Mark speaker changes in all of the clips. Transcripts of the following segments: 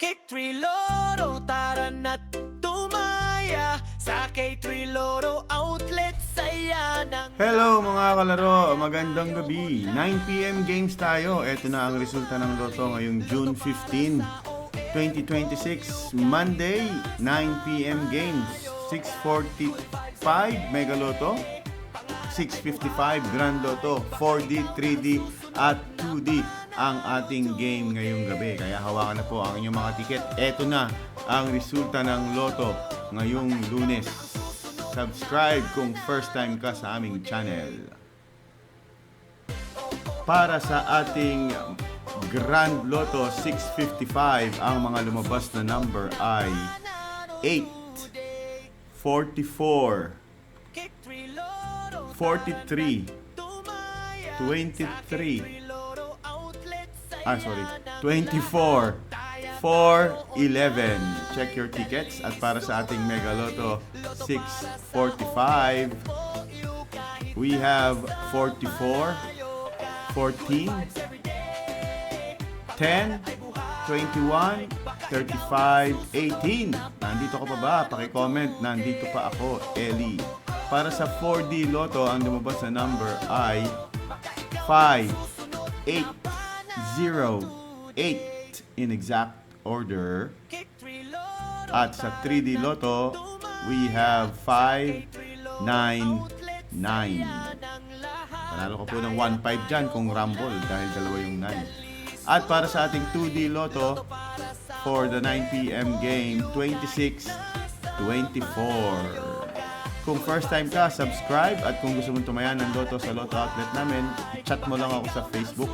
Speaker 1: K3 Lotto, tara na't tumaya sa K3 Lotto outlet, saya ng...
Speaker 2: Hello mga kalaro, magandang gabi. 9pm games tayo. Ito na ang resulta ng Lotto ngayong June 15, 2026. Monday, 9pm games. 645 Mega Lotto, 655 Grand Lotto, 4D, 3D at 2D ang ating game ngayong gabi. Kaya hawakan na po ang inyong mga tiket. Ito na ang resulta ng Lotto ngayong Lunes. Subscribe kung first time ka sa aming channel. Para sa ating Grand Lotto 655, ang mga lumabas na number ay 8, 44, 43, 23, 24, 411. Check your tickets. At para sa ating Mega Lotto 645, we have 44, 14, 10, 21, 35, 18. Nandito ka pa ba? Paki-comment. Nandito pa ako, Ellie. Para sa 4D Lotto, ang lumabas na number ay 5, 8, 0, 8 in exact order. At sa 3D Lotto, we have 5, 9, 9. Panalo ko po ng 1-5 dyan kung rumble dahil dalawa yung 9. At para sa ating 2D Lotto, for the 9pm game, 26, 24. Kung first time ka, subscribe. At kung gusto mong tumayan ng Lotto sa Lotto Outlet namin, chat mo lang ako sa Facebook,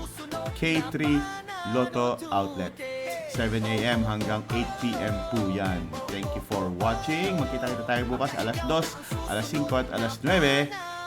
Speaker 2: K3 Lotto Outlet. 7am hanggang 8pm po yan. Thank you for watching. Magkita-kita tayo bukas alas 2, alas 5 at alas 9